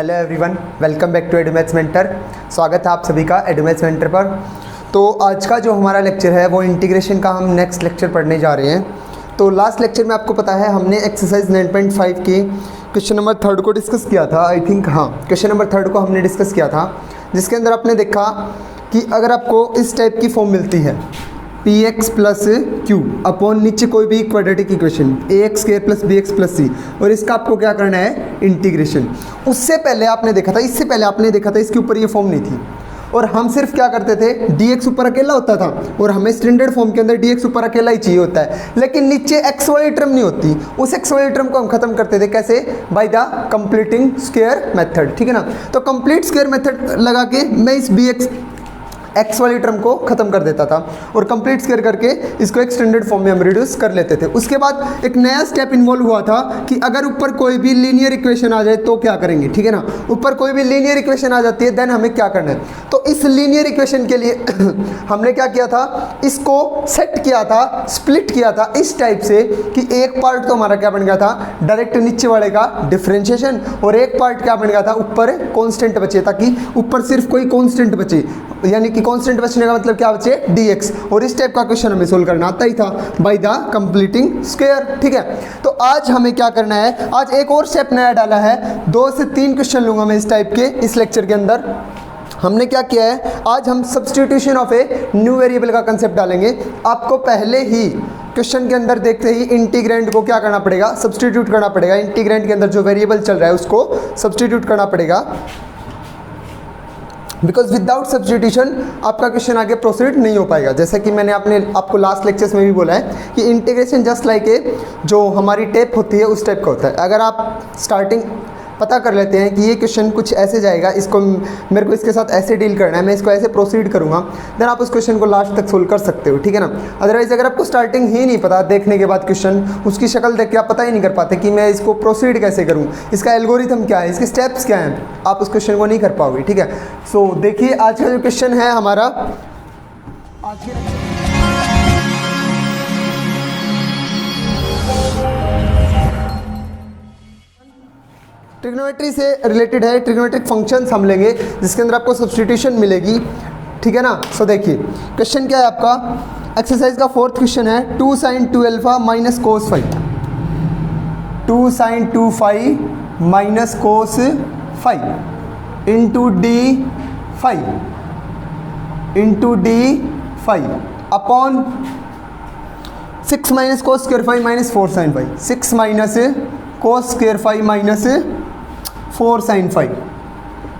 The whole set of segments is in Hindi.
Hello everyone, welcome back to Edumaths mentor. स्वागत है आप सभी का एडुमैथ्स मेंटर पर। तो आज का जो हमारा लेक्चर है वो इंटीग्रेशन का हम नेक्स्ट लेक्चर पढ़ने जा रहे हैं। तो लास्ट लेक्चर में आपको पता है हमने एक्सरसाइज 9.5 की क्वेश्चन नंबर 3 को डिस्कस किया था। आई थिंक हाँ, क्वेश्चन नंबर 3 को हमने डिस्कस किया था, जिसके अंदर आपने देखा कि अगर आपको इस टाइप की फॉर्म मिलती है P X plus Q upon नीचे कोई भी quadratic equation A X square plus B X plus C, और इसका आपको क्या करना है, इंटीग्रेशन। उससे पहले आपने देखा था, इससे पहले आपने देखा था इसके ऊपर ये फॉर्म नहीं थी, और हम सिर्फ क्या करते थे, डी एक्स ऊपर अकेला होता था, और हमें स्टैंडर्ड फॉर्म के अंदर डी एक्स ऊपर अकेला ही चाहिए होता है, लेकिन नीचे एक्स वाली टर्म नहीं होती। उस एक्स वाली टर्म को हम खत्म करते थे कैसे, by the completing square method, ठीक है ना। तो कंप्लीट स्क्वायर मेथड लगा के मैं इस बी एक्स वाली टर्म को खत्म कर देता था, और कंप्लीट स्क्वायर करके इसको एक स्टैंडर्ड फॉर्म में हम रिड्यूस कर लेते थे। उसके बाद एक नया स्टेप इन्वॉल्व हुआ था कि अगर ऊपर कोई भी लीनियर इक्वेशन आ जाए तो क्या करेंगे, ठीक है ना। ऊपर कोई भी लीनियर इक्वेशन आ जाती है देन हमें क्या करना है। तो इस लीनियर इक्वेशन के लिए हमने क्या किया था, इसको सेट किया था, स्प्लिट किया था इस टाइप से कि एक पार्ट तो हमारा क्या बन गया था, डायरेक्ट नीचे वाले का डिफरेंशिएशन, और एक पार्ट क्या बन गया था, ऊपर कॉन्स्टेंट बचे, ताकि ऊपर सिर्फ कोई कॉन्स्टेंट बचे, यानी कि कांस्टेंट बचने का मतलब क्या बचे, dx। और इस टाइप का क्वेश्चन हमें सोल्व करना आता ही था बाय द कंप्लीटिंग स्क्वायर, ठीक है। तो आज हमें क्या करना है, आज एक और स्टेप नया डाला है, 2 से 3 क्वेश्चन लूंगा मैं इस टाइप के इस लेक्चर के अंदर। हमने क्या किया है, आज हम substitution of a new variable का कंसेप्ट डालेंगे। आपको पहले ही क्वेश्चन के अंदर देखते ही इंटीग्रेंड को क्या करना पड़ेगा, सब्स्टिट्यूट करना पड़ेगा। इंटीग्रेंड के अंदर जो वेरिएबल चल रहा है उसको सब्स्टिट्यूट करना पड़ेगा, बिकॉज विदाउट सब्स्टिट्यूशन आपका क्वेश्चन आगे प्रोसीड नहीं हो पाएगा। जैसे कि मैंने आपको लास्ट लेक्चर्स में भी बोला है कि इंटीग्रेशन जस्ट लाइक ए जो हमारी टेप होती है उस टाइप का होता है। अगर आप स्टार्टिंग पता कर लेते हैं कि ये क्वेश्चन कुछ ऐसे जाएगा, इसको मेरे को इसके साथ ऐसे डील करना है, मैं इसको ऐसे प्रोसीड करूँगा, देन आप उस क्वेश्चन को लास्ट तक सोल्व कर सकते हो, ठीक है ना। अदरवाइज अगर आपको स्टार्टिंग ही नहीं पता, देखने के बाद क्वेश्चन उसकी शक्ल देख के आप पता ही नहीं कर पाते कि मैं इसको प्रोसीड कैसे करूँ, इसका एल्गोरिथम क्या है, इसके स्टेप्स क्या हैं, आप उस क्वेश्चन को नहीं कर पाओगे, ठीक है। सो देखिए आज का जो क्वेश्चन है हमारा, आज के ट्रिग्नोमेट्री से रिलेटेड है। ट्रिग्नोमेट्रिक फंक्शंस हम लेंगे जिसके अंदर आपको सब्स्टिट्यूशन मिलेगी, ठीक है ना। सो देखिए क्वेश्चन क्या है आपका, एक्सरसाइज का 4th क्वेश्चन है, 2 sin 2 alpha minus cos 5, 2 sin 2 5 minus cos 5 into D 5 upon 6 minus cos square 5 minus 4 sin 5, 6 minus cos square 5 minus 4 sin 5,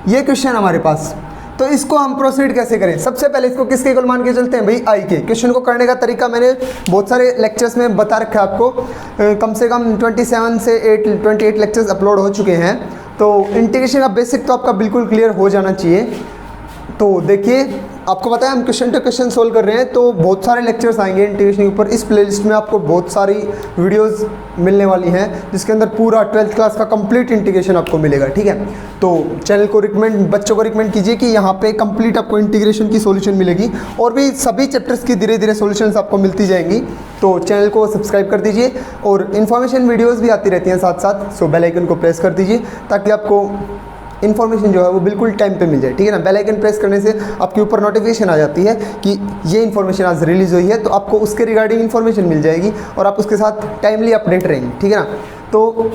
ये क्वेश्चन हमारे पास। तो इसको हम प्रोसीड कैसे करें, सबसे पहले इसको किसके इक्वल मान के चलते हैं भाई, आई के। क्वेश्चन को करने का तरीका मैंने बहुत सारे लेक्चर्स में बता रखा है आपको, कम से कम 27 से 28 लेक्चर्स अपलोड हो चुके हैं। तो इंटीग्रेशन का बेसिक तो आपका बिल्कुल क्लियर हो जाना चाहिए। तो देखिए आपको पता है हम क्वेश्चन टू क्वेश्चन सोल्व कर रहे हैं, तो बहुत सारे लेक्चर्स आएंगे इंटीग्रेशन के ऊपर। इस प्लेलिस्ट में आपको बहुत सारी वीडियोस मिलने वाली हैं जिसके अंदर पूरा 12th क्लास का कंप्लीट इंटीग्रेशन आपको मिलेगा, ठीक है। तो चैनल को बच्चों को रिकमेंड कीजिए कि यहाँ पे कंप्लीट आपको इंटीग्रेशन की सॉल्यूशन मिलेगी, और भी सभी चैप्टर्स की धीरे धीरे सॉल्यूशंस आपको मिलती जाएंगी। तो चैनल को सब्सक्राइब कर दीजिए, और इन्फॉर्मेशन वीडियोज़ भी आती रहती हैं साथ साथ। सो बेल आइकन को प्रेस कर दीजिए ताकि आपको इन्फॉर्मेशन जो है वो बिल्कुल टाइम पे मिल जाए, ठीक है ना। बेल आइकन प्रेस करने से आपके ऊपर नोटिफिकेशन आ जाती है कि ये इन्फॉर्मेशन आज रिलीज़ हुई है, तो आपको उसके रिगार्डिंग इन्फॉर्मेशन मिल जाएगी और आप उसके साथ टाइमली अपडेट रहेंगे, ठीक है ना। तो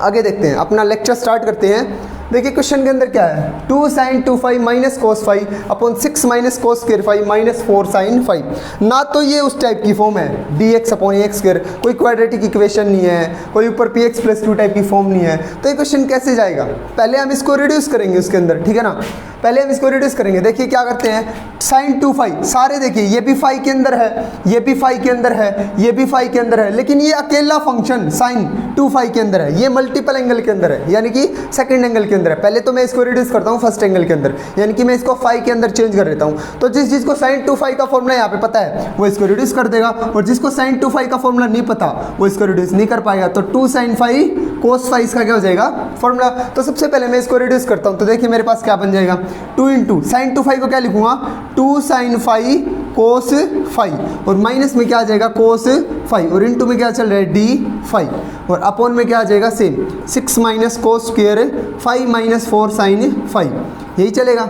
आगे देखते हैं, अपना लेक्चर स्टार्ट करते हैं। देखिए क्वेश्चन के अंदर क्या है, 2 sin 2 5 minus cos 5 upon 6 minus cos square 5 minus 4 sin 5। ना तो ये उस टाइप की फॉर्म है dx अपॉन एक्स स्क्वायर, कोई क्वाड्रेटिक इक्वेशन नहीं है, कोई ऊपर px प्लस 2 टाइप की फॉर्म नहीं है। तो ये क्वेश्चन कैसे जाएगा, पहले हम इसको रिड्यूस करेंगे उसके अंदर, ठीक है ना। पहले हम इसको रिड्यूस करेंगे। देखिए क्या करते हैं, sin 2 5 सारे देखिए, ये भी 5 के अंदर है, ये भी 5 के अंदर है, ये भी 5 के अंदर है, लेकिन ये अकेला फंक्शन sin 2 5 के अंदर है, ये मल्टीपल एंगल के अंदर है, यानी कि सेकंड एंगल के अंदर है। पहले तो मैं इसको रिड्यूस करता हूँ फर्स्ट एंगल के अंदर, यानी कि मैं इसको 5 के अंदर चेंज कर देता हूँ। तो जिस जिसको sin 2 5 का फॉर्मूला यहाँ पे पता है वो इसको रिड्यूस कर देगा, और जिसको sin 2 5 का फॉर्मूला नहीं पता वो इसको रिड्यूस नहीं कर पाएगा। तो 2 sin 5 cos 5 इसका क्या हो जाएगा, फॉर्मूला। तो सबसे पहले मैं इसको रिड्यूस करता हूँ, तो देखिए मेरे पास क्या बन जाएगा, 2 इंटू sin 2 5 को क्या लिखूंगा, 2 sin 5 cos 5, और माइनस में क्या आ जाएगा, cos 5 और इनटू में क्या चल रहा है d5 और अपॉन में क्या आ जाएगा same 6 minus cos square 5 minus 4 sine 5, यही चलेगा।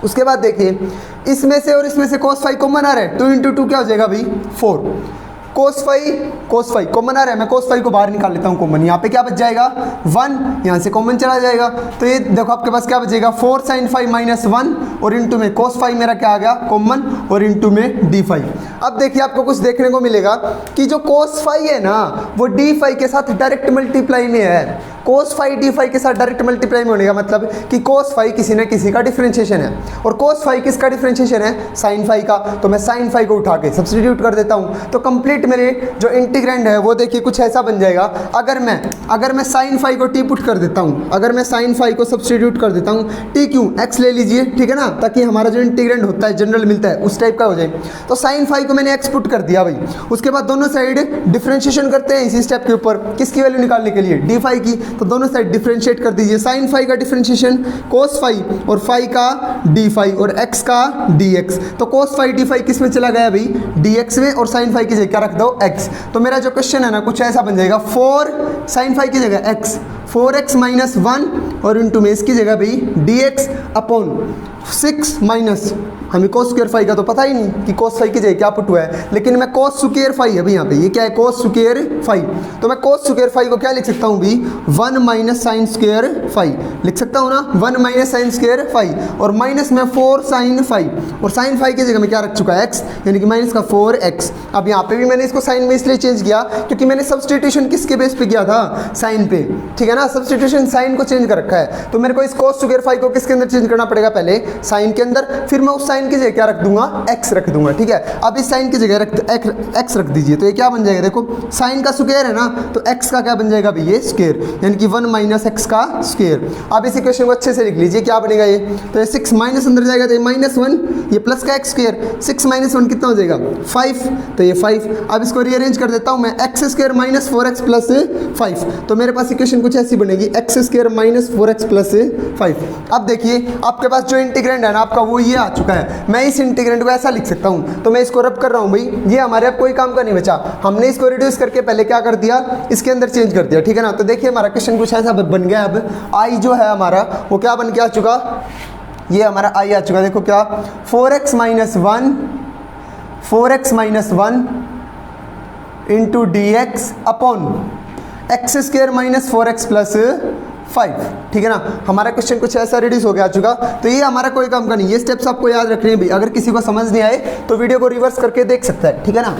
उसके बाद देखिए इसमें से और इसमें से cos 5 कॉमन आ रहा है, 2 इंटू 2 क्या हो जाएगा भाई 4, cos 5 कॉमन आ रहा है, मैं cos 5 को बाहर निकाल लेता हूँ कॉमन, यहाँ पे क्या बच जाएगा 1, यहाँ से कॉमन चला जाएगा, तो ये देखो आपके पास क्या बचेगा 4 साइन 5 माइनस 1 और इनटू में cos 5 मेरा क्या आ गया कॉमन और इनटू में d5। अब देखिए आपको कुछ देखने को मिलेगा कि जो cos 5 है ना वो d5 के साथ डायरेक्ट मल्टीप्लाई में है, cos 5 d5 के साथ डायरेक्ट मल्टीप्लाई में होने का मतलब कि cos 5 किसी न किसी का डिफरेंशिएशन है और cos 5 किसका डिफरेंशिएशन है sin 5 का, तो मैं sin 5 को उठा के सब्स्टिट्यूट कर देता हूँ, तो कंप्लीट मेरे जो इंटीग्रैंड है वो देखिए कुछ ऐसा बन जाएगा। अगर मैं sin 5 को t पुट कर देता हूँ, अगर मैं sin 5 को सब्स्टिट्यूट कर देता हूँ, t क्यों x ले लीजिए, ठीक है ना, ताकि हमारा जो इंटीग्रैंड होता है जनरल मिलता है उस टाइप का हो जाए, तो sin 5 को मैंने x पुट कर दिया भाई। उसके बाद दोनों साइड डिफरेंशिएशन करते हैं इसी स्टेप के ऊपर, किसकी वैल्यू निकालने के लिए d5 की, तो दोनों साइड डिफरेंशिएट कर दीजिए, sin 5 का डिफरेंशिएशन cos 5 और 5 का d5 और x का dx, तो cos 5 d5 किस में चला गया भाई dx में और sin 5 की जगह क्या रख दो x, तो मेरा जो क्वेश्चन है ना कुछ ऐसा बन जाएगा 4 sin 5 की जगह x 4x माइनस 1 और इनटू में इसकी जगह भाई dx अपॉन 6 माइनस हमें cos स्क्वायर 5 का तो पता ही नहीं कि cos 5 की जगह क्या पुट हुआ है, लेकिन मैं cos स्क्वायर 5 है भाई यहाँ पे, ये क्या है cos स्क्वायर 5, तो मैं cos स्क्वायर 5 को क्या लिख सकता हूँ भी 1 माइनस साइन स्क्वायर 5 लिख सकता हूँ ना, 1 माइनस साइन स्क्वायर 5 और माइनस में 4 साइन 5 और साइन 5 की जगह में क्या रख चुका है x, यानी कि माइनस का 4x। अब यहाँ पे भी मैंने इसको साइन में इसलिए चेंज किया क्योंकि मैंने सब्सटीट्यूशन किसके बेस पे किया था साइन पे, ठीक है ना, सब्सटीट्यूशन साइन को चेंज कर रखा है, तो मेरे को इस cos स्क्वायर 5 को किसके अंदर चेंज करना पड़ेगा पहले साइन के अंदर, फिर मैं उस साइन की जगह क्या रख दूंगा x रख दूंगा, ठीक है। अब इस साइन की जगह x रख दीजिए, तो ये क्या बन जाएगा देखो साइन का स्क्वायर है ना, तो x का क्या बन जाएगा भाई ये स्क्वायर, यानी कि 1 माइनस x का स्क्वायर। अब इस इक्वेशन को अच्छे से लिख लीजिए क्या बनेगा ये, तो ये 6 माइनस अंदर जाएगा तो ये -1, ये प्लस का x स्क्वायर, 6 माइनस 1 कितना हो जाएगा 5, तो ये 5। अब इसको रीअरेंज कर देता हूँ मैं, x square minus 4x plus 5, तो मेरे पास इक्वेशन कुछ ऐसी बनेगी x square minus 4x plus 5। अब देखिए आपके पास जो इंटीग्रैंड है ना आपका वो ये आ चुका है, मैं इस इंटीग्रैंड को ऐसा लिख सकता हूँ, तो मैं इसको रब कर रहा हूँ भाई, ये हमारे अब कोई काम का नहीं बचा, हमने इसको रिड्यूस करके पहले क्या कर दिया इसके अंदर चेंज कर दिया, ठीक है ना। तो देखिए हमारा क्वेश्चन कुछ ऐसा बन गया, अब आई जो है हमारा वो क्या बन के आ चुका, ये हमारा आई आ चुका, देखो क्या 4x minus 1 into dx upon x square minus 4x plus 5, ठीक है ना। हमारा क्वेश्चन कुछ ऐसा रिड्यूस हो गया चुका, तो ये हमारा कोई काम का नहीं, ये स्टेप्स आपको याद रखने हैं भाई, अगर किसी को समझ नहीं आए तो वीडियो को रिवर्स करके देख सकता है, ठीक है ना।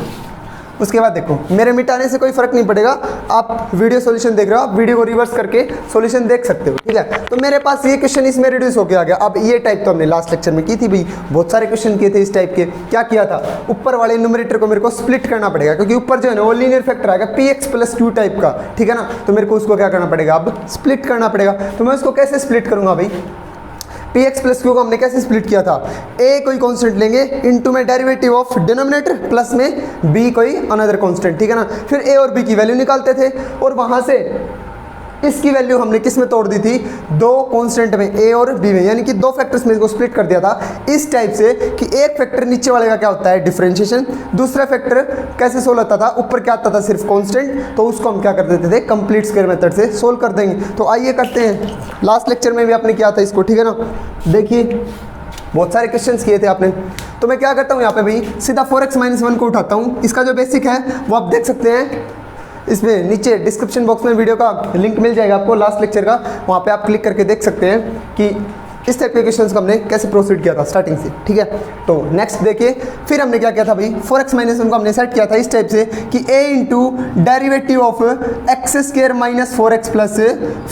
उसके बाद देखो मेरे मिटाने से कोई फर्क नहीं पड़ेगा, आप वीडियो सॉल्यूशन देख रहे हो, आप वीडियो को रिवर्स करके सॉल्यूशन देख सकते हो, ठीक है। तो मेरे पास ये क्वेश्चन इसमें रिड्यूस होकर आ गया। अब ये टाइप तो हमने लास्ट लेक्चर में की थी भाई, बहुत सारे क्वेश्चन किए थे इस टाइप के। क्या किया था, ऊपर वाले न्यूमरेटर को मेरे को स्प्लिट करना पड़ेगा, क्योंकि ऊपर जो है ना वो लीनियर फैक्टर आएगा px प्लस q टाइप का, ठीक है ना, तो मेरे को उसको क्या करना पड़ेगा अब स्प्लिट करना पड़ेगा। तो मैं उसको कैसे स्प्लिट करूँगा भाई, px प्लस क्यू को हमने कैसे स्प्लिट किया था, a कोई कांस्टेंट लेंगे इनटू में डेरिवेटिव ऑफ डिनोमिनेटर प्लस में b कोई अनदर कांस्टेंट, ठीक है ना, फिर a और b की वैल्यू निकालते थे और वहां से इसकी वैल्यू हमने किस में तोड़ दी थी, दो कांस्टेंट में a और b में, यानी कि दो फैक्टर्स में इसको स्प्लिट कर दिया था इस टाइप से कि एक फैक्टर नीचे वाले का क्या होता है डिफरेंशिएशन, दूसरा फैक्टर कैसे सोल्व होता था, ऊपर क्या आता था सिर्फ कांस्टेंट, तो उसको हम क्या कर देते थे कंप्लीट स्क्वायर मेथड से सोल्व कर देंगे। तो आइए करते हैं, लास्ट लेक्चर में भी आपने किया था इसको, ठीक है ना। देखिए बहुत सारे क्वेश्चंस किए थे आपने, तो मैं क्या करता हूँ यहाँ पे भाई सीधा 4x माइनस 1 को उठाता हूँ, इसका जो बेसिक है वो आप देख सकते हैं, इसमें नीचे डिस्क्रिप्शन बॉक्स में वीडियो का लिंक मिल जाएगा आपको लास्ट लेक्चर का, वहाँ पे आप क्लिक करके देख सकते हैं कि इस टाइप के क्वेश्चंस को हमने कैसे प्रोसीड किया था स्टार्टिंग से, ठीक है। तो नेक्स्ट देखिए, फिर हमने क्या किया था भाई 4x माइनस 1 को हमने सेट किया था इस टाइप से कि a into derivative of x square minus 4x plus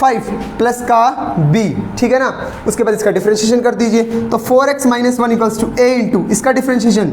5 plus का b, ठीक है ना। उसके बाद इसका डिफरेंशिएशन कर दीजिए, तो 4x minus 1 equals to a into इसका डिफरेंशिएशन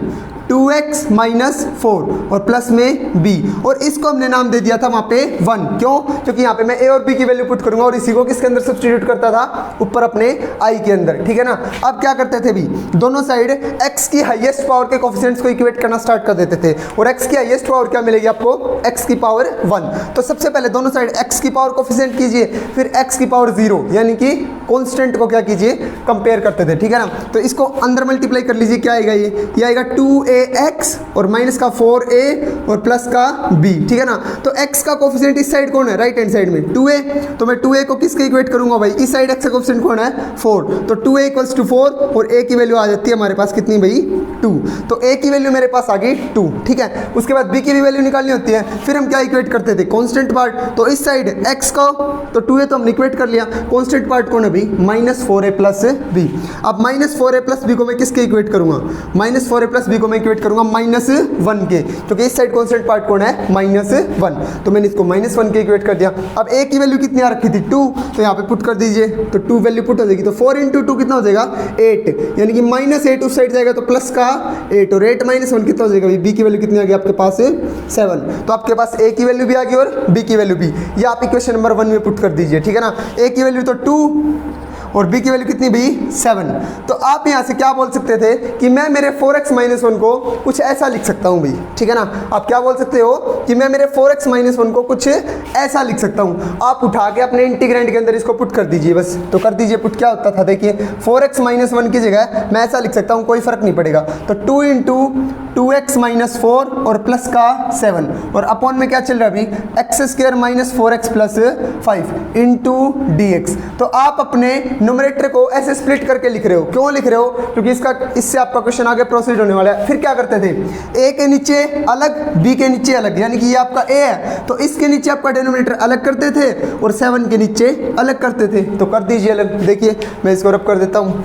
2x माइनस 4 और प्लस में b, और इसको हमने नाम दे दिया था वहाँ पे 1, क्यों, क्योंकि यहाँ पे मैं a और b की वैल्यू पुट करूंगा और इसी को किसके अंदर सब्स्टिट्यूट करता था ऊपर अपने i के अंदर, ठीक है ना। अब क्या करते थे भी, दोनों साइड x की हाईएस्ट पावर के कोफिशिएंट्स को इक्वेट करना स्टार्ट कर देते थे, और x की हाईएस्ट पावर क्या मिलेगी आपको, x की पावर 1। तो सबसे पहले दोनों साइड x की पावर कोफिशिएंट कीजिए, फिर x की पावर 0 यानी कि कांस्टेंट को क्या कीजिए कंपेयर करते थे, ठीक है ना। तो इसको अंदर मल्टीप्लाई कर लीजिए, क्या आएगा ये आएगा 2a 2ax और माइनस का 4a और प्लस का b, ठीक है ना। तो x का कोफिशिएंट इस साइड कौन है, राइट हैंड साइड में 2a, तो मैं 2a को किसके इक्वेट करूंगा भाई, इस साइड x का कोफिशिएंट कौन है 4, तो 2a इक्वल्स टू 4 और a की वैल्यू आ जाती है हमारे पास कितनी भाई 2, तो a की वैल्यू मेरे पास आ गई 2, ठीक है। उसके बाद b की भी वैल्यू निकालनी होती है, फिर हम क्या इक्वेट करते थे, कांस्टेंट पार्ट, तो इस साइड x का तो 2a तो हमने इक्वेट कर लिया, कांस्टेंट पार्ट कौन है भाई -4a प्लस b। अब -4a प्लस b को मैं किसके इक्वेट करूंगा, -4a प्लस b को मैं इक्वेट करूंगा -1 के, क्योंकि इस साइड कांस्टेंट पार्ट कौन है -1, तो मैंने इसको -1 के इक्वेट कर दिया। अब a की वैल्यू कितनी आ रखी थी 2, तो यहाँ पे पुट कर दीजिए, तो 2 वैल्यू पुट हो जाएगी, तो 4 × 2 कितना हो जाएगा 8, यानी कि -8 उस साइड जाएगा तो प्लस का 8 और 8 - 1 कितना हो जाएगा, b की वैल्यू कितनी आ गई आपके पास 7, तो आपके पास a की वैल्यू भी आ गई और b की वैल्यू भी, ये आप इक्वेशन नंबर 1 में पुट कर दीजिए, ठीक है ना। a की वैल्यू तो 2 और b की वैल्यू कितनी भी 7, तो आप यहाँ से क्या बोल सकते थे कि मैं मेरे 4x - 1 को कुछ ऐसा लिख सकता हूँ भाई, ठीक है ना। आप क्या बोल सकते हो कि मैं मेरे 4x - 1 को कुछ ऐसा लिख सकता हूँ, आप उठा के अपने इंटीग्रेंड के अंदर इसको पुट कर दीजिए बस, तो कर दीजिए पुट, क्या होता था देखिए 4x - 1 की जगह मैं ऐसा लिख सकता हूँ, कोई फर्क नहीं पड़ेगा, तो 2 × 2x - 4 और प्लस का 7 और अपॉन में क्या चल रहा है अभी x² - 4x + 5 × dx, तो आप अपने न्यूमरेटर को ऐसे स्प्लिट करके लिख रहे हो, क्यों लिख रहे हो, क्योंकि इससे आपका क्वेश्चन आगे प्रोसीड होने वाला है। फिर क्या करते थे, a के नीचे अलग b के नीचे अलग, यानी कि ये आपका a है तो इसके नीचे आपका डिनोमिनेटर अलग करते थे और 7 के नीचे अलग करते थे, तो कर दीजिए अलग। देखिए मैं इसको रब कर देता हूँ,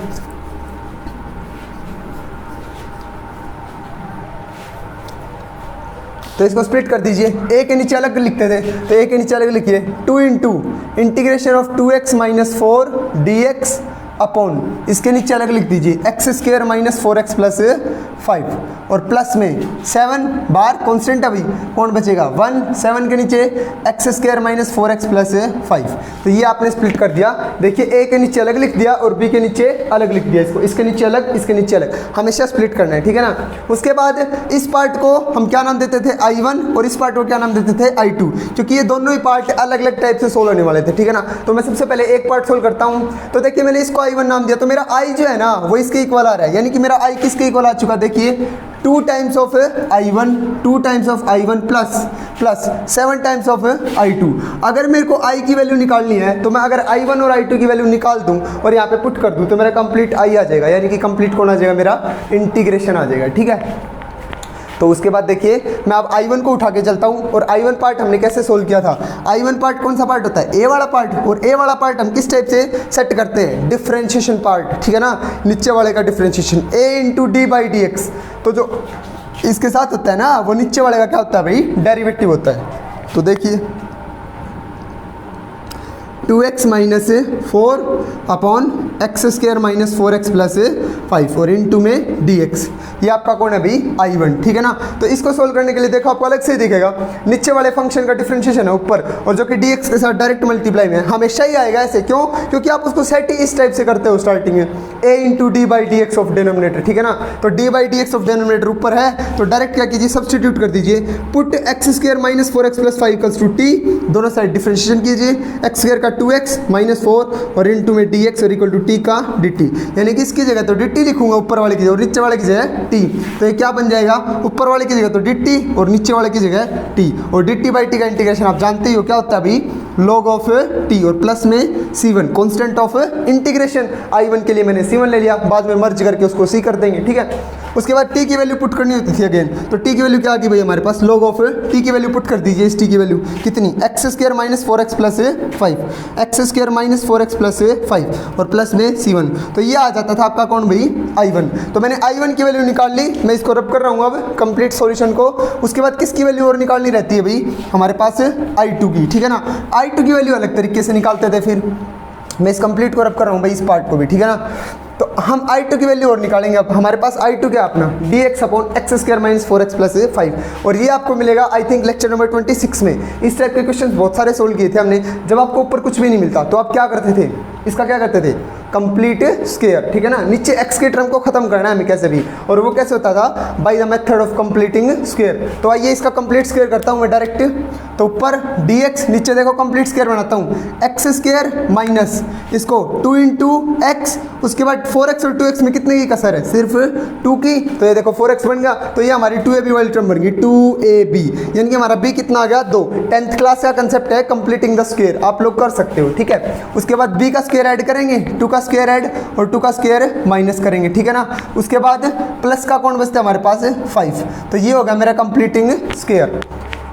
तो इसको स्प्लिट कर दीजिए, a के नीचे अलग लिखते थे तो a के नीचे अलग लिखिए 2 × integration of 2x - 4 dx upon इसके नीचे अलग लिख दीजिए x² - 4x + 5 और प्लस में 7 बार कांस्टेंट, अभी कौन बचेगा 1, 7 के नीचे x² - 4x + 5, तो ये आपने स्प्लिट कर दिया। देखिए a के नीचे अलग लिख दिया और b के नीचे अलग लिख दिया, इसके नीचे अलग इसके नीचे अलग, हमेशा स्प्लिट करना है, ठीक है ना। उसके बाद इस पार्ट को हम क्या नाम देते थे I1 और इस पार्ट को क्या नाम देते थे I2, क्योंकि ये दोनों ही पार्ट अलग अलग टाइप से सोल्व होने वाले थे, ठीक है ना। तो मैं सबसे पहले एक पार्ट सोल्व करता हूँ, तो देखिए मैंने इसको I1 नाम दिया, तो मेरा I जो है ना वो इसके इक्वल आ रहा है, यानी कि मेरा I किसके इक्वल आ चुका, देखिए 2 times of I1 2 times of I1 plus 7 times of I2। अगर मेरे को I की वैल्यू निकालनी है तो मैं अगर I1 और I2 की वैल्यू निकाल दूं और यहाँ पे पुट कर दूं तो मेरा कंप्लीट I आ जाएगा, यानी कि कंप्लीट कौन आ जाएगा, मेरा इंटीग्रेशन आ जाएगा, ठीक है। तो उसके बाद देखिए मैं अब I1 को उठा के चलता हूँ और I1 पार्ट हमने कैसे सोल्व किया था, I1 पार्ट कौन सा पार्ट होता है, ए वाला पार्ट, और ए वाला पार्ट हम किस टाइप से सेट करते हैं, डिफरेंशिएशन पार्ट, ठीक है ना, नीचे वाले का डिफरेंशिएशन a × d/dx, तो जो इसके साथ होता है ना वो नीचे वाले का क्या होता है भाई, डेरिवेटिव होता है। तो देखिए 2x - 4 अपॉन x² - 4x + 5 और इनटू में dx, ये आपका कौन है भाई I1, ठीक है ना। तो इसको सोल्व करने के लिए देखो आपको अलग से ही दिखेगा, नीचे वाले फंक्शन का डिफरेंशिएशन है ऊपर और जो कि dx के साथ डायरेक्ट मल्टीप्लाई में हमेशा ही आएगा ऐसे, क्यों, क्योंकि आप उसको सेट ही इस टाइप से करते हो स्टार्टिंग में a × d/dx ऑफ डिनोमिनेटर, ठीक है ना। तो d/dx ऑफ डिनोमिनेटर ऊपर है तो डायरेक्ट क्या कीजिए, सब्स्टिट्यूट कर दीजिए, पुट x² - 4x + 5 = t, दोनों साइड डिफरेंशिएशन कीजिए, x² का 2x - 4 और इनटू में dx और इक्वल टू t का dt, यानी कि इसकी जगह तो dt लिखूंगा ऊपर वाले की जगह और नीचे वाले की जगह t, तो ये क्या बन जाएगा, ऊपर वाले की जगह तो dt और नीचे वाले की जगह t, और dt/t का इंटीग्रेशन आप जानते ही हो क्या होता है अभी, log ऑफ t और प्लस में c1 constant of integration, I1 के लिए मैंने c1 ले लिया, बाद में मर्ज करके उसको c कर देंगे, ठीक है। उसके बाद t की वैल्यू पुट करनी होती थी अगेन, तो t की वैल्यू क्या आ गई भाई हमारे पास, log ऑफ t की वैल्यू पुट कर दीजिए, इस t की वैल्यू कितनी, x² - 4x + 5 x² - 4x + 5 और प्लस में c1, तो ये आ जाता था आपका कौन भाई I1। तो मैंने I1 की वैल्यू निकाल ली, मैं इसको रब कर रहा हूँ अब कंप्लीट सॉल्यूशन को। उसके बाद किसकी वैल्यू और निकालनी रहती है भाई हमारे पास I2 की, ठीक है ना। I2 की वैल्यू अलग तरीके से निकालते थे, फिर मैं इस कंप्लीट को रब कर रहा हूँ भाई इस पार्ट को भी, ठीक है ना। तो हम I2 की वैल्यू और निकालेंगे, अब हमारे पास I2 क्या अपना dx अपॉन x² - 4x + 5 और ये आपको मिलेगा आई थिंक लेक्चर नंबर 26 में। इस टाइप के क्वेश्चन बहुत सारे सोल्व किए थे हमने, जब आपको ऊपर कुछ भी नहीं मिलता तो आप क्या करते थे, इसका क्या करते थे, कंप्लीट स्क्वायर, ठीक है ना, नीचे x के टर्म को खत्म करना है हमें कैसे भी, और वो कैसे होता था, by the method of completing square. तो आइए इसका कंप्लीट स्क्वायर करता हूँ मैं डायरेक्ट, तो ऊपर dx, नीचे देखो कंप्लीट स्क्वायर बनाता हूँ, एक्स स्क्वायर माइनस इसको 2 इंटू एक्स, उसके बाद 4x और 2x में कितने की कसर है, सिर्फ 2 की, तो ये देखो 4x बन गया, तो ये हमारी 2ab वाली टर्म बन गई 2ab, यानी कि हमारा b कितना आ गया 2। 10th क्लास का कंसेप्ट है कंप्लीटिंग द स्क्वायर, आप लोग कर सकते हो, ठीक है। उसके बाद b का स्क्वायर ऐड करेंगे, 2 का स्क्वायर ऐड और 2 का स्क्वायर माइनस करेंगे, ठीक है ना। उसके बाद प्लस का कौन बचता है हमारे पास 5, तो ये होगा मेरा कंप्लीटिंग स्क्वायर,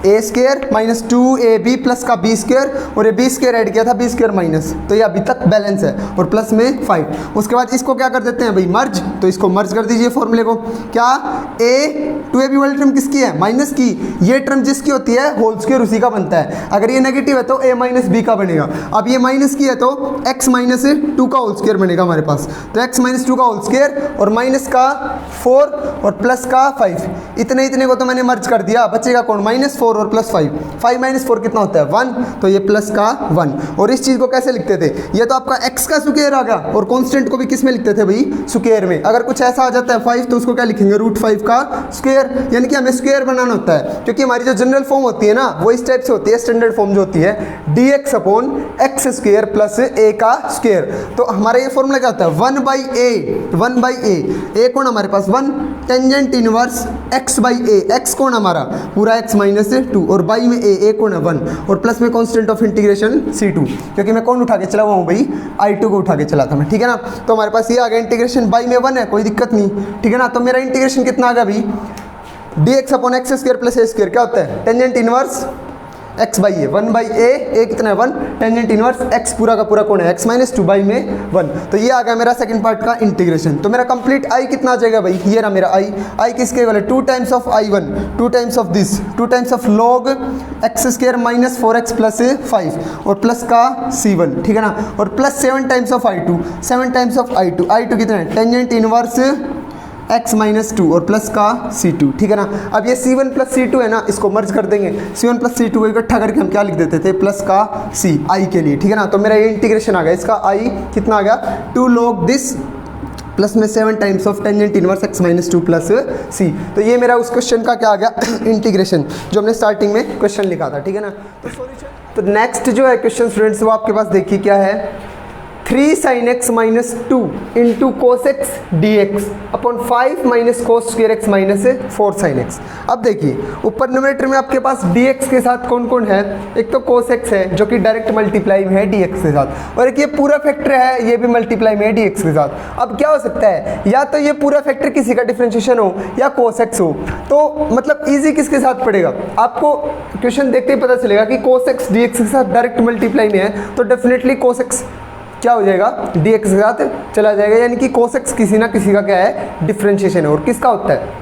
ए स्क्वायर माइनस 2ab प्लस का बी स्क्वायर, और ये बी स्क्वायर ऐड किया था बी स्क्वायर माइनस, तो ये अभी तक बैलेंस है, और प्लस में 5। उसके बाद इसको क्या कर देते हैं भाई मर्ज, तो इसको मर्ज कर दीजिए फॉर्मूले को, क्या a 2ab वाली टर्म किसकी है, माइनस की, ये टर्म जिसकी होती है होल स्क्वायर उसी का बनता है, अगर ये नेगेटिव है तो a माइनस बी का बनेगा, अब ये माइनस की है तो x माइनस 2 का होल स्क्वायर बनेगा हमारे पास, तो x माइनस 2 का होल स्क्वायर और माइनस का 4 और प्लस का 5, इतने इतने को तो मैंने मर्ज कर दिया, बचेगा कौन -4 और प्लस 5, 5 माइनस 4 कितना होता है 1, तो ये प्लस का 1। और इस चीज़ को कैसे लिखते थे, ये तो आपका x का स्क्वायर आ गया, और कांस्टेंट को भी किस में लिखते थे भाई स्क्वायर में, अगर कुछ ऐसा आ जाता है 5 तो उसको क्या लिखेंगे √5 का स्क्वायर, यानी कि हमें स्क्वायर बनाना होता है, क्योंकि हमारी जो जनरल फॉर्म होती है ना वो इस टाइप से होती है, स्टैंडर्ड फॉर्म जो होती है dx upon x square plus a का स्क्वायर, तो हमारा ये फॉर्मूला क्या होता है 1/a कौन हमारे पास 1, टेंजेंट इनवर्स x/a, x कौन हमारा पूरा x माइनस 2 और बाई में a कौन है 1, और प्लस में कांस्टेंट ऑफ इंटीग्रेशन c2, क्योंकि मैं कौन उठा के चला हुआ हूँ भाई i2 को उठा के चला था मैं, ठीक है ना। तो हमारे पास ये आ गया इंटीग्रेशन, बाई में 1 है कोई दिक्कत नहीं, ठीक है ना। तो मेरा इंटीग्रेशन कितना आ गया भाई dx upon x square plus a square, क्या होता है टेंजेंट इनवर्स x/a, 1/a कितना है 1, टेंजेंट इनवर्स x पूरा का पूरा कौन है x माइनस 2 बाई में 1, तो ये आ गया मेरा सेकंड पार्ट का इंटीग्रेशन। तो मेरा कंप्लीट i कितना आ जाएगा भाई, ये रहा मेरा i किसके इक्वल है 2 times of i1, 2 times of this, 2 times of log x square minus 4x plus 5 और प्लस का c1, ठीक है ना, और plus 7 times of i2, 7 times of i2 कितना है टेंजेंट इनवर्स x माइनस 2 और प्लस का c2, ठीक है ना। अब ये c1 प्लस c2 है ना, इसको मर्ज कर देंगे, c1 प्लस c2 को इकट्ठा करके हम क्या लिख देते थे प्लस का c i के लिए, ठीक है ना। तो मेरा ये इंटीग्रेशन आ गया, इसका i कितना आ गया 2 log दिस प्लस में 7 times of tangent inverse x minus 2 plus c, तो ये मेरा उस क्वेश्चन का क्या आ गया इंटीग्रेशन, जो हमने स्टार्टिंग में क्वेश्चन लिखा था, ठीक है ना। तो सॉल्यूशन, तो नेक्स्ट जो है क्वेश्चन स्टूडेंट्स वो आपके पास देखिए क्या है, 3 sin x minus 2 into cos x D x upon 5 minus cos square x minus 4 sin x। अब देखिए ऊपर न्यूमरेटर में आपके पास dx के साथ कौन कौन है, एक तो कोस x है जो कि डायरेक्ट मल्टीप्लाई में है dx के साथ, और एक ये पूरा फैक्टर है ये भी मल्टीप्लाई में है dx के साथ। अब क्या हो सकता है, या तो ये पूरा फैक्टर किसी का डिफरेंशिएशन हो या कोस x हो, तो मतलब इजी किसके साथ पड़ेगा, आपको क्वेश्चन देखते ही पता चलेगा कि कोस x dx के साथ डायरेक्ट मल्टीप्लाई में है, तो डेफिनेटली कोस x क्या हो जाएगा dx के साथ चला जाएगा, यानी कि cos x किसी ना किसी का क्या है डिफरेंशिएशन है, और किसका होता है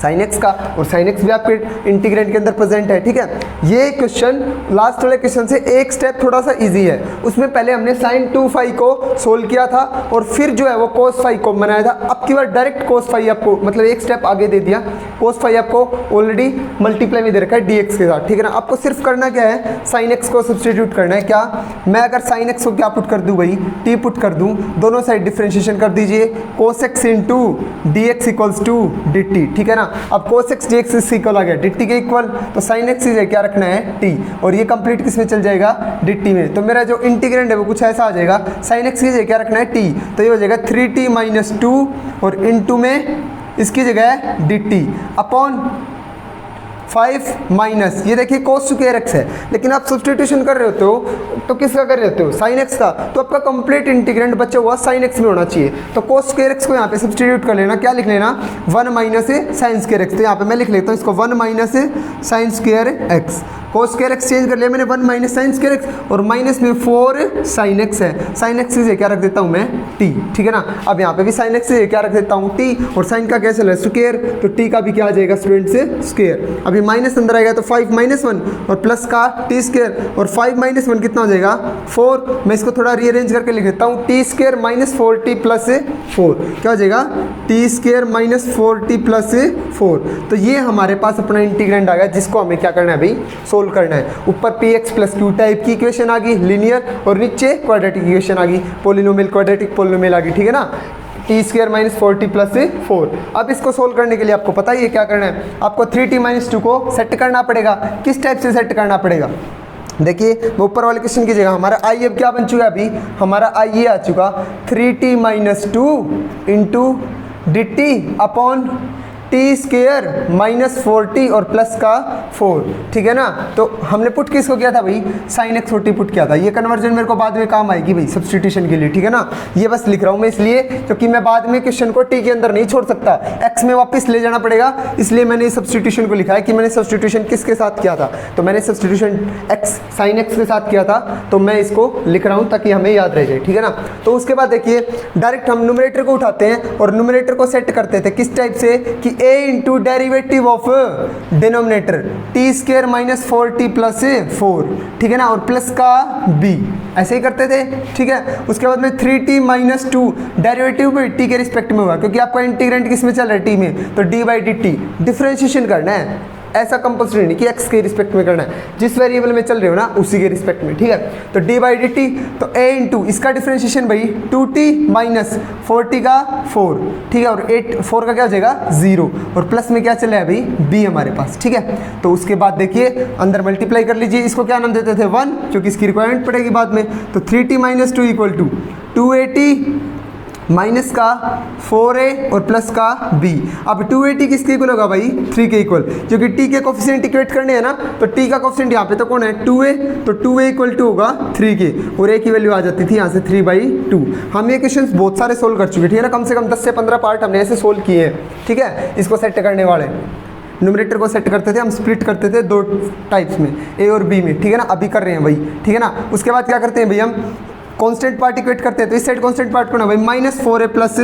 sin x का, और sin x भी आपके इंटीग्रेंट के अंदर प्रेजेंट है, ठीक है। ये क्वेश्चन लास्ट वाले क्वेश्चन से एक स्टेप थोड़ा सा इजी है, उसमें पहले हमने sin 2 phi को सोल्व किया था और फिर जो है वो cos phi को बनाया था, अब की बार डायरेक्ट cos phi आपको मतलब एक स्टेप आगे दे दिया, cos phi आपको ऑलरेडी मल्टीप्लाई में दे रखा है dx के साथ, ठीक है ना। आपको सिर्फ करना क्या है sin x को सब्सटीट्यूट करना है, क्या मैं अगर sin x को क्या पुट कर दूँ भाई t पुट कर दूँ, दोनों साइड डिफरेंशिएशन कर दीजिए, cos x into dx equals to dt, ठीक है ना। अब cos x dx इस इक्वल आ गया dt के इक्वल, तो sin x से क्या रखना है t, और ये कंप्लीट किस में चल जाएगा dt में, तो मेरा जो इंटीग्रेंड है वो कुछ ऐसा आ जाएगा, sin x की जगह क्या रखना है t, तो ये हो जाएगा 3t माइनस 2 और इनटू में इसकी जगह है dt अपॉन 5 माइनस, ये देखिए cos स्क्वायर x है, लेकिन आप सब्सटीट्यूशन कर रहे होते हो तो किसका कर रहे होते हो sin x का, तो आपका कंप्लीट इंटीग्रेंड बचा हुआ sin x में होना चाहिए, तो cos स्क्वायर x को यहाँ पे सब्सटीट्यूट कर लेना, क्या लिख लेना 1 माइनस sin स्क्वायर x, तो यहाँ पे मैं लिख लेता हूँ इसको 1 minus sin square x, cos square x change कर लिया मैंने 1 माइनस sin स्क्वायर x, और माइनस में 4 sin x है, sin x से क्या रख देता हूँ मैं t, ठीक है ना। अब यहाँ पे भी sin x से क्या रख देता हूँ t, और sin का क्या चल रहा है स्क्वायर, तो t का भी क्या आ जाएगा स्टूडेंट से स्क्वायर, अभी माइनस अंदर आएगा तो 5 माइनस 1 और प्लस का टी स्क्वायर, और 5 माइनस 1 कितना हो जाएगा 4, मैं इसको थोड़ा रीअरेंज करके लिख देता हूँ T square minus 4t plus 4, क्या हो जाएगा T square minus 4t plus 4, तो ये हमारे पास अपना इंटीग्रेंड आ गया जिसको हमें क्या करना है भाई सोल्व करना है। ऊपर px प्लस क्यू टाइप की इक्वेशन आ गई लीनियर, और नीचे क्वाड्रेटिक इक्वेशन आ गई, पोलिनोमियल क्वाड्रेटिक पोलिनोमियल आ गई, ठीक है ना। T square minus 4t plus 4। अब इसको सोल्व करने के लिए आपको पता ही है क्या करना है, आपको 3t माइनस 2 को सेट करना पड़ेगा। किस टाइप से सेट करना पड़ेगा, देखिए वो ऊपर वाले क्वेश्चन की जगह हमारा आई अब क्या बन चुका है, अभी हमारा आई ये आ चुका 3t minus 2 into D T upon T square minus 4t और प्लस का 4, ठीक है ना। तो हमने पुट किसको किया था भाई, साइन एक्स 4t पुट किया था। ये कन्वर्जन मेरे को बाद में काम आएगी भाई सब्सटीट्यूशन के लिए, ठीक है ना। ये बस लिख रहा हूँ मैं इसलिए क्योंकि मैं बाद में क्वेश्चन को टी के अंदर नहीं छोड़ सकता, एक्स में वापस ले जाना पड़ेगा, इसलिए मैंने सब्सटीट्यूशन को लिखा है कि मैंने सब्सटीट्यूशन किसके साथ किया था। तो मैंने सब्सटीट्यूशन एक्स साइन एक्स के साथ किया था, तो मैं इसको लिख रहा हूँ ताकि हमें याद रह जाए, ठीक है ना। तो उसके बाद देखिए डायरेक्ट हम न्यूमरेटर को उठाते हैं और न्यूमरेटर को सेट करते थे किस टाइप से कि a into derivative of denominator T square minus 4t plus 4, ठीक है ना, और प्लस का b, ऐसे ही करते थे, ठीक है। उसके बाद में 3t माइनस 2 डेरिवेटिव भी t के रिस्पेक्ट में हुआ क्योंकि आपका इंटीग्रेंट किस में चल रहा है, t में, तो d by D T differentiation करना है। ऐसा कंपल्सरी नहीं कि x के रिस्पेक्ट में करना है, जिस वेरिएबल में चल रहे हो ना उसी के रिस्पेक्ट में, ठीक है। तो d बाई डी टी, तो a इंटू इसका डिफ्रेंशिएशन भाई 2t माइनस 4t का 4, ठीक है, और 4 का क्या हो जाएगा 0, और प्लस में क्या चल रहा है भाई b हमारे पास, ठीक है। तो उसके बाद देखिए अंदर मल्टीप्लाई कर लीजिए, इसको क्या नाम देते थे 1 क्योंकि इसकी रिक्वायरमेंट पड़ेगी बाद में। तो 3t minus 2 equal to 280 minus का 4a और प्लस का b। अब 280 किसके इक्वल होगा भाई 3 के इक्वल, क्योंकि t के कोफिशिएंट इक्वेट करने हैं ना, तो t का कोफिशिएंट यहाँ पे तो कौन है 2a, तो 2a इक्वल टू होगा 3 के, और a की वैल्यू आ जाती थी यहाँ से 3/2। हम ये क्वेश्चन बहुत सारे सोल्व कर चुके, ठीक है ना, कम से कम 10 से 15 पार्ट हमने ऐसे सोल्व किए हैं, ठीक है। इसको सेट करने वाले न्यूमरेटर को सेट करते थे हम, स्प्लिट करते थे 2 टाइप्स में, a और b में, ठीक है ना, अभी कर रहे हैं भाई, ठीक है ना। उसके बाद क्या करते हैं भाई, हम कांस्टेंट पार्ट इक्वेट करते हैं, तो इस साइड कांस्टेंट पार्ट को ना भाई -4a प्लस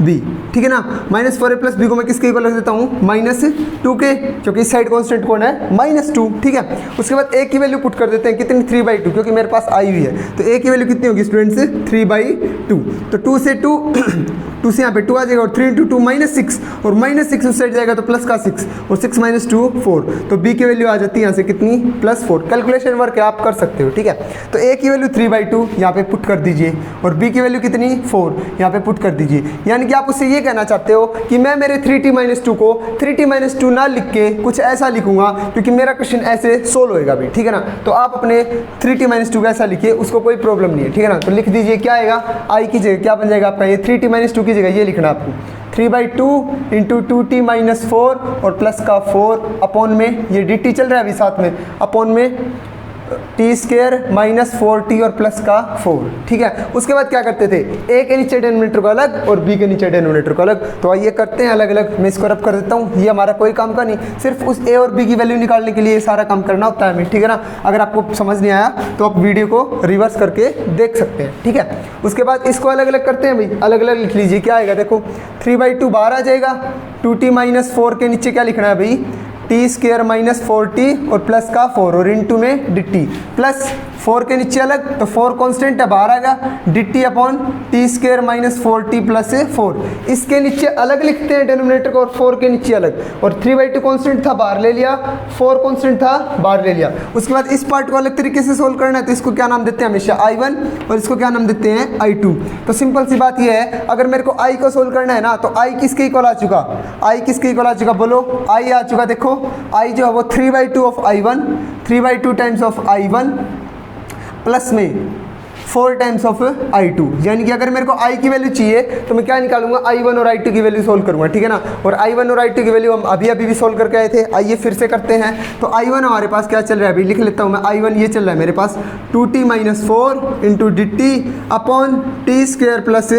b, ठीक है ना। -4a प्लस b को मैं किसके इक्वल रख देता हूँ -2 के, क्योंकि इस साइड कांस्टेंट कौन है -2, ठीक है। उसके बाद a की वैल्यू पुट कर देते हैं कितनी 3/2, क्योंकि मेरे पास आई हुई है, तो a की वैल्यू कितनी होगी स्टूडेंट्स 3/2। तो 2 से 2 से यहाँ पे 2 आ जाएगा, और 3 इंटू 2 -6, और -6 उस साइड जाएगा तो प्लस का 6, और 6 माइनस 2 4, तो b की वैल्यू आ जाती है यहाँ से कितनी +4। कैलकुलेशन वर्क है आप कर सकते हो, ठीक है। तो a की वैल्यू 3/2 यहाँ पे पुट कर दीजिए, और b की वैल्यू कितनी 4 यहाँ पे पुट कर दीजिए। यानी कि आप उससे ये कहना चाहते हो कि मैं मेरे 3t माइनस 2 को 3t माइनस 2 ना लिख के कुछ ऐसा लिखूंगा, क्योंकि मेरा क्वेश्चन ऐसे सोल्व होएगा भी, ठीक है ना। तो आप अपने 3t माइनस 2 का ऐसा लिखिए, उसको कोई प्रॉब्लम नहीं है, ठीक है ना। तो लिख दीजिए, क्या आएगा i की जगह क्या बन जाएगा आपका, ये 3t माइनस 2 की जगह ये लिखना आपको 3/2 इंटू 2t माइनस 4 और प्लस का 4 अपॉन में ये dt चल रहा है अभी साथ में, अपॉन में टी स्क्वायर माइनस 4t और प्लस का 4, ठीक है। उसके बाद क्या करते थे, a के नीचे डिनोमिनेटर को अलग और b के नीचे डिनोमिनेटर को अलग, तो आइए करते हैं अलग अलग। मैं इसको रब कर देता हूँ, ये हमारा कोई काम का नहीं, सिर्फ उस a और b की वैल्यू निकालने के लिए ये सारा काम करना होता है हमें, ठीक है ना। अगर आपको समझ नहीं आया तो आप वीडियो को रिवर्स करके देख सकते हैं, ठीक है। उसके बाद इसको अलग अलग करते हैं भाई, अलग अलग लिख लीजिए, क्या आएगा देखो 3/2 बाहर आ जाएगा, 2t माइनस 4 के नीचे क्या लिखना है भाई टी स्क्वायर माइनस 4t और प्लस का 4, और इंटू में डी टी, प्लस 4 के नीचे अलग, तो 4 कांस्टेंट है बाहर आएगा, D T upon T square minus 4t plus 4। इसके नीचे अलग लिखते हैं डिनोमिनेटर को, और 4 के नीचे अलग, और 3/2 कांस्टेंट था बाहर ले लिया, 4 कांस्टेंट था बाहर ले लिया। उसके बाद इस पार्ट को अलग तरीके से सोल्व करना है, तो इसको क्या नाम देते हैं हमेशा I1, और इसको क्या नाम देते हैं I2। तो सिंपल सी बात ये है, अगर मेरे को I को सोल्व करना है ना, तो I किसके इक्वल आ चुका, I किसके इक्वल आ चुका बोलो, I आ चुका, देखो I जो है वो 3/2 of I1, 3/2 times of I1 plus में 4 टाइम्स ऑफ I2। यानी कि अगर मेरे को I की वैल्यू चाहिए तो मैं क्या निकालूंगा, I1 और I2 की वैल्यू सोल्व करूंगा, ठीक है ना। और I1 और I2 की वैल्यू हम अभी भी सोल्व करके आए थे, आइए फिर से करते हैं। तो I1 हमारे पास क्या चल रहा है, अभी लिख लेता हूँ मैं, I1 ये चल रहा है मेरे पास 2t minus 4 into D T upon T square plus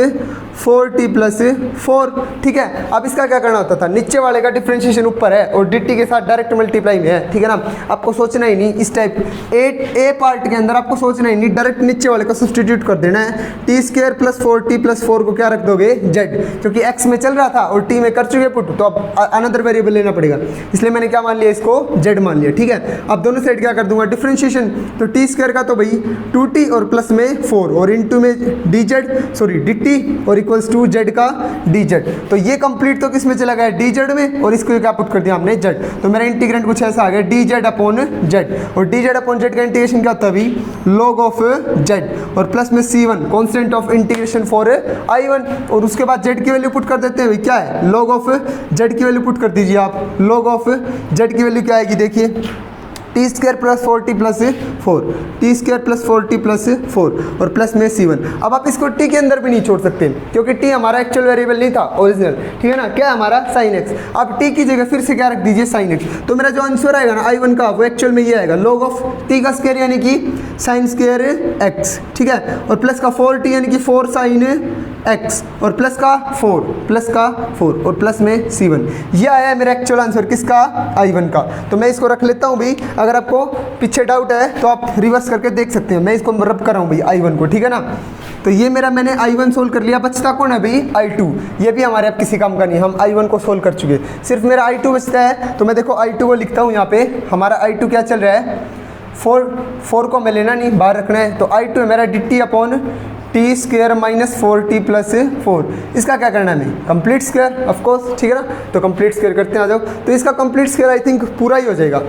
4t plus 4, ठीक है। अब इसका क्या करना होता था, नीचे वाले का डिफ्रेंशिएशन ऊपर है और dt के साथ डायरेक्ट मल्टीप्लाई में है, ठीक है ना। आपको सोचना ही नहीं इस टाइप ए पार्ट के अंदर, आपको सोचना ही नहीं, डायरेक्ट नीचे वाले को सब्स्टिट्यूट कर देना है। T square plus 4t plus 4 को क्या रख दोगे z, क्योंकि x में चल रहा था और t में कर चुके पुट, तो अब अनदर वेरिएबल लेना पड़ेगा, इसलिए मैंने क्या मान लिया, इसको z मान लिया, ठीक है। अब दोनों साइड क्या कर दूंगा डिफ्रेंशिएशन, तो टी स्क्वायर का तो भाई 2t और प्लस में 4 और इंटू में dt और इक्वल्स टू जेड का डी जेड। तो ये कंप्लीट तो किस में चला गया, डी जेड में, और इसको क्या पुट कर दिया हमने जेड। तो मेरा इंटीग्रेंट कुछ ऐसा आ गया डी जेड अपॉन जेड, और डी जेड अपॉन जेड का इंटीग्रेशन क्या होता है अभी, log ऑफ जेड, और प्लस में c1 constant of integration for i1, और उसके बाद जेड की वैल्यू पुट कर देते हैं भाई, क्या है log ऑफ जेड की वैल्यू पुट कर दीजिए आप। log ऑफ जेड की वैल्यू क्या आएगी, देखिए T square plus 4t plus 4, T square plus 4t plus 4, और प्लस में c1। अब आप इसको t के अंदर भी नहीं छोड़ सकते क्योंकि t हमारा एक्चुअल वेरिएबल नहीं था ओरिजिनल, ठीक है ना, क्या हमारा sin x। अब t की जगह फिर से क्या रख दीजिए sin x। तो मेरा जो आंसर आएगा ना i1 का, वो एक्चुअल में ये आएगा log ऑफ t का स्क्वायर यानी कि sin स्क्वायर x, ठीक है, और प्लस का 4t यानी कि 4 sin x, और प्लस का 4 और प्लस में c1। ये आया है मेरा एक्चुअल आंसर किसका, i1 का। तो मैं इसको रख लेता हूँ भाई, अगर आपको पीछे डाउट है तो आप रिवर्स करके देख सकते हैं। मैं इसको रब कर रहा हूँ भाई i1 को, ठीक है ना। तो ये मेरा मैंने i1 सोल्व कर लिया, बचता कौन है भाई i2। ये भी हमारे अब किसी काम का नहीं, हम i1 को सोल्व कर चुके, सिर्फ मेरा i2 बचता है। तो मैं देखो i2 को लिखता हूँ यहाँ पे, हमारा i2 क्या चल रहा है, 4 को मैं लेना नहीं, बाहर रखना है। तो i2 है मेरा dt upon T square minus 4t plus 4। इसका क्या करना है हमें, कंप्लीट स्क्वायर ऑफकोर्स, ठीक है ना। तो कंप्लीट स्क्वायर करते हैं, आ जाओ। तो इसका कंप्लीट स्क्वायर आई थिंक पूरा ही हो जाएगा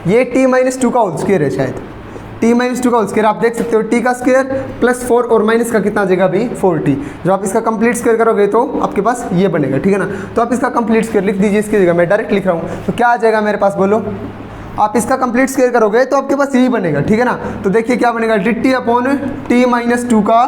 ये t माइनस 2 का होल स्क्वायर है शायद, t माइनस 2 का होल स्क्वायर आप देख सकते हो, t का स्क्वायर प्लस 4 और माइनस का कितना आ जाएगा भाई 4t। जब आप इसका कंप्लीट स्क्वायर करोगे तो आपके पास ये बनेगा, ठीक है ना। तो आप इसका कंप्लीट स्क्वायर लिख दीजिए, इसकी जगह मैं डायरेक्ट लिख रहा हूँ। तो क्या आ जाएगा मेरे पास, बोलो। आप इसका कंप्लीट स्क्वायर करोगे तो आपके पास यही बनेगा, ठीक है ना। तो देखिए क्या बनेगा, dt अपॉन t माइनस 2 का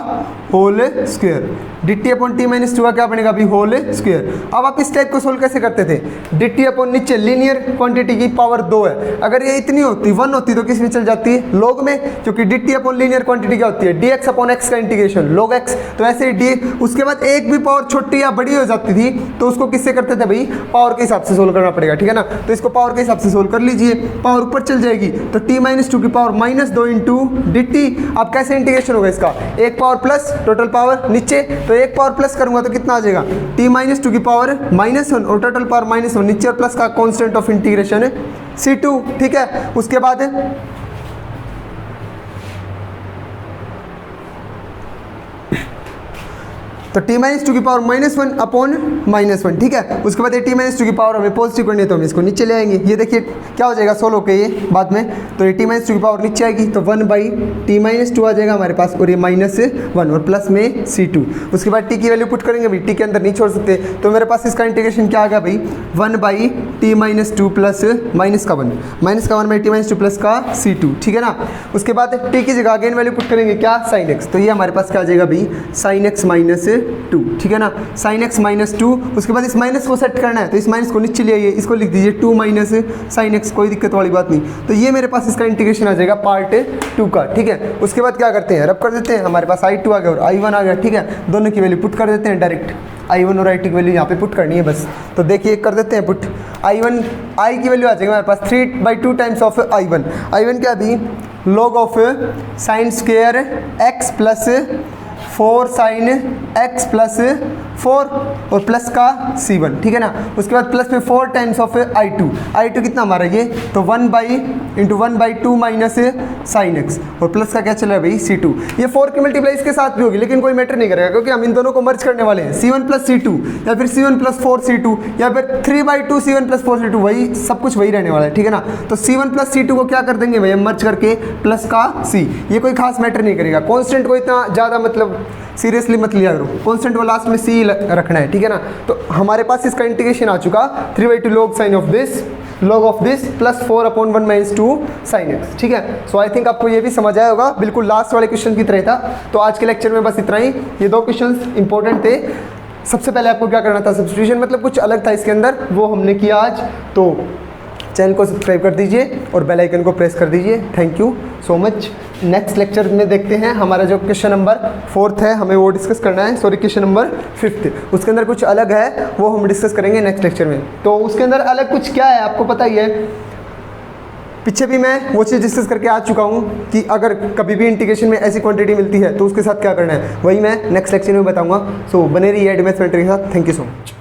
whole square, dt upon t minus 2 का क्या बनेगा अभी, होल स्क्वायर। अब आप इस टाइप को सोल्व कैसे करते थे, dt अपॉन नीचे लीनियर क्वांटिटी की पावर 2 है, अगर ये इतनी होती 1 होती तो किस में चल जाती है, log में, क्योंकि dt अपॉन लीनियर क्वांटिटी क्या होती है, dx अपॉन x का इंटीग्रेशन log x। तो ऐसे ही उसके बाद एक भी पावर छोटी या बड़ी हो जाती थी तो उसको किससे करते थे भाई, पावर के हिसाब से सोल्व करना पड़ेगा, ठीक है ना। तो इसको पावर के हिसाब से सोल्व कर लीजिए, पावर ऊपर चल जाएगी। तो t माइनस 2 की पावर माइनस 2 इंटू dt। अब कैसे इंटीग्रेशन होगा इसका, एक पावर प्लस टोटल पावर नीचे, तो एक पावर प्लस करूंगा तो कितना आ जाएगा, t माइनस 2 की पावर माइनस 1 और टोटल पावर माइनस 1 नीचे, और प्लस का कांस्टेंट ऑफ इंटीग्रेशन c2, ठीक है। उसके बाद तो t माइनस 2 की पावर माइनस 1 अपॉन माइनस 1, ठीक है। उसके बाद t माइनस 2 की पावर हमें पॉजिटिव करनी है तो हम इसको नीचे ले आएंगे। ये देखिए क्या हो जाएगा, सोल्व होके ये बाद में, तो ये t माइनस 2 की पावर नीचे आएगी तो 1 बाई t माइनस 2 आ जाएगा हमारे पास, और ये माइनस 1 और प्लस में c2। उसके बाद t की वैल्यू पुट करेंगे भाई, t के अंदर नहीं छोड़ सकते, तो मेरे पास इसका इंटीग्रेशन क्या आ गया भाई, 1 by t minus 2 plus minus का 1 बाई t माइनस 2 प्लस का c2, ठीक है ना। उसके बाद t की जगह अगेन वैल्यू पुट करेंगे क्या, sin x। तो ये हमारे पास क्या आ जाएगा भाई, sin x माइनस 2, ठीक है ना, sin x माइनस 2। उसके बाद इस माइनस को सेट करना है तो इस माइनस को नीचे ले आइए, इसको लिख दीजिए 2 माइनस sin x, कोई दिक्कत वाली बात नहीं। तो ये मेरे पास इसका इंटीग्रेशन आ जाएगा पार्ट 2 का, ठीक है। उसके बाद क्या करते हैं, रब कर देते हैं, हमारे पास i2 आ गया और i1 आ गया, ठीक है। दोनों की वैल्यू पुट कर देते हैं डायरेक्ट, i1 और i2 की वैल्यू यहाँ पे पुट करनी है बस। तो देखिए कर देते हैं पुट, i की वैल्यू आ जाएगी हमारे पास 3/2 टाइम्स ऑफ i1 क्या अभी, log of sine square x plus 4 sin x plus 4 और प्लस का c1, ठीक है ना। उसके बाद प्लस में 4 टाइम्स ऑफ i2 कितना हमारा ये, तो 1/2 माइनस sin x, और प्लस का क्या चला है भाई c2। ये 4 की मल्टीप्लाई इसके साथ भी होगी लेकिन कोई मैटर नहीं करेगा क्योंकि हम इन दोनों को मर्ज करने वाले हैं, c1 प्लस c2 या फिर c1 प्लस 4c2 या फिर 3/2 c1 प्लस 4c2, वही सब कुछ वही रहने वाला है, ठीक है ना। तो c1 प्लस c2 को क्या कर देंगे भैया, मर्ज करके प्लस का c। ये कोई खास मैटर नहीं करेगा, कॉन्स्टेंट को इतना ज़्यादा मतलब सीरियसली मत लिया करो, कॉन्स्टेंट को लास्ट में c रखना है, ठीक है ना। तो हमारे पास इसका इंटीग्रेशन आ चुका 3/2 log sine of this log of this plus 4/1 minus 2 sin x, ठीक है। सो आई थिंक आपको ये भी समझ आया होगा, बिल्कुल लास्ट वाले क्वेश्चन की तरह था। तो आज के लेक्चर में बस इतना ही, ये 2 क्वेश्चंस इंपॉर्टेंट थे। सबसे पहले आपको क्या करना था, सब्स्टिट्यूशन मतलब कुछ अलग था इसके अंदर, वो हमने किया आज। तो चैनल को सब्सक्राइब कर दीजिए और बेल आइकन को प्रेस कर दीजिए। Thank you so much. Next lecture में देखते हैं, हमारा जो क्वेश्चन नंबर 4 है हमें वो डिस्कस करना है, सॉरी क्वेश्चन नंबर 5, उसके अंदर कुछ अलग है, वो हम डिस्कस करेंगे नेक्स्ट लेक्चर में। तो उसके अंदर अलग कुछ क्या है आपको पता ही है, पीछे भी मैं वो चीज़ डिस्कस करके आ चुका हूँ कि अगर कभी भी इंटीग्रेशन में ऐसी क्वांटिटी मिलती है तो उसके साथ क्या करना है, वही मैं नेक्स्ट लेक्चर में बताऊँगा। सो बने रहिए एडवांस मेथड के साथ। Thank you so much.